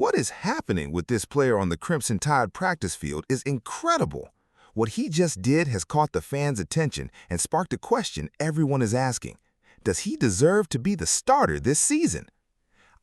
What is happening with this player on the Crimson Tide practice field is incredible. What he just did has caught the fans' attention and sparked a question everyone is asking. Does he deserve to be the starter this season?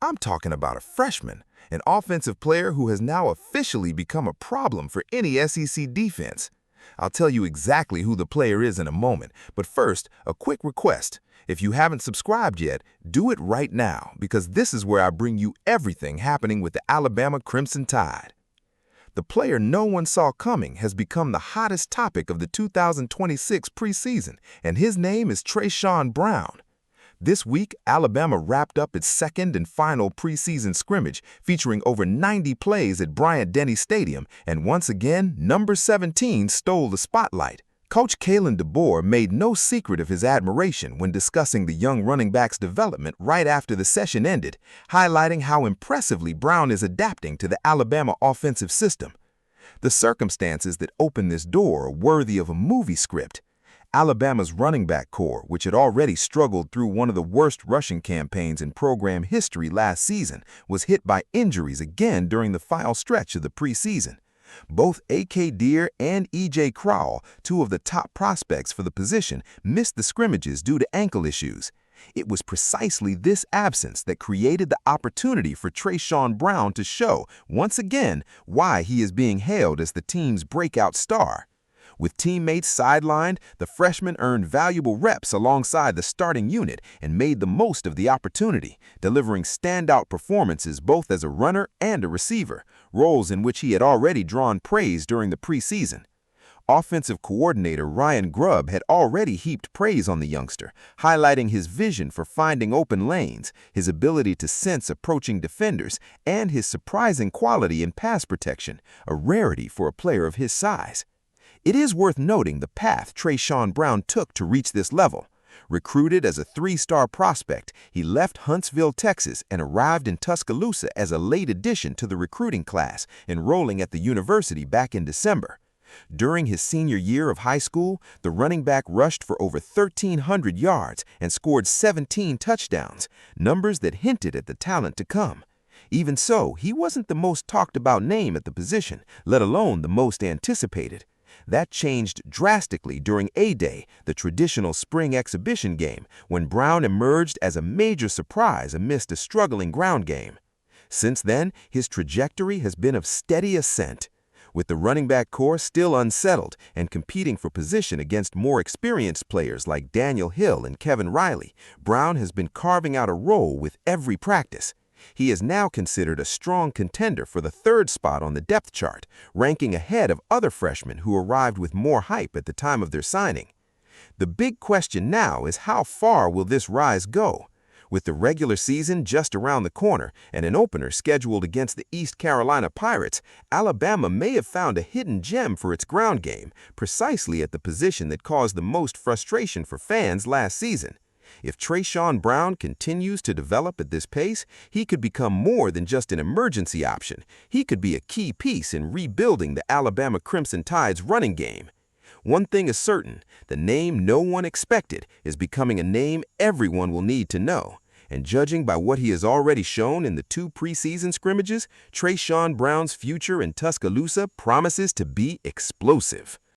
I'm talking about a freshman, an offensive player who has now officially become a problem for any SEC defense. I'll tell you exactly who the player is in a moment, but first, a quick request. If you haven't subscribed yet, do it right now, because this is where I bring you everything happening with the Alabama Crimson Tide. The player no one saw coming has become the hottest topic of the 2026 preseason, and his name is Trae'shawn Brown. This week, Alabama wrapped up its second and final preseason scrimmage, featuring over 90 plays at Bryant-Denny Stadium, and once again, number 17 stole the spotlight. Coach Kalen DeBoer made no secret of his admiration when discussing the young running back's development right after the session ended, highlighting how impressively Brown is adapting to the Alabama offensive system. The circumstances that open this door are worthy of a movie script. Alabama's running back core, which had already struggled through one of the worst rushing campaigns in program history last season, was hit by injuries again during the final stretch of the preseason. Both A.K. Deere and E.J. Crowell, two of the top prospects for the position, missed the scrimmages due to ankle issues. It was precisely this absence that created the opportunity for Trae'shawn Brown to show, once again, why he is being hailed as the team's breakout star. With teammates sidelined, the freshman earned valuable reps alongside the starting unit and made the most of the opportunity, delivering standout performances both as a runner and a receiver, roles in which he had already drawn praise during the preseason. Offensive coordinator Ryan Grubb had already heaped praise on the youngster, highlighting his vision for finding open lanes, his ability to sense approaching defenders, and his surprising quality in pass protection, a rarity for a player of his size. It is worth noting the path Trae'shawn Brown took to reach this level. Recruited as a three-star prospect, he left Huntsville, Texas, and arrived in Tuscaloosa as a late addition to the recruiting class, enrolling at the university back in December. During his senior year of high school, the running back rushed for over 1,300 yards and scored 17 touchdowns, numbers that hinted at the talent to come. Even so, he wasn't the most talked-about name at the position, let alone the most anticipated. That changed drastically during A-Day, the traditional spring exhibition game, when Brown emerged as a major surprise amidst a struggling ground game. Since then, his trajectory has been of steady ascent. With the running back core still unsettled and competing for position against more experienced players like Daniel Hill and Kevin Riley, Brown has been carving out a role with every practice. He is now considered a strong contender for the third spot on the depth chart, ranking ahead of other freshmen who arrived with more hype at the time of their signing. The big question now is, how far will this rise go? With the regular season just around the corner and an opener scheduled against the East Carolina Pirates, Alabama may have found a hidden gem for its ground game, precisely at the position that caused the most frustration for fans last season. If Trae'shawn Brown continues to develop at this pace, he could become more than just an emergency option. He could be a key piece in rebuilding the Alabama Crimson Tide's running game. One thing is certain, the name no one expected is becoming a name everyone will need to know. And judging by what he has already shown in the 2 preseason scrimmages, Trae'shawn Brown's future in Tuscaloosa promises to be explosive.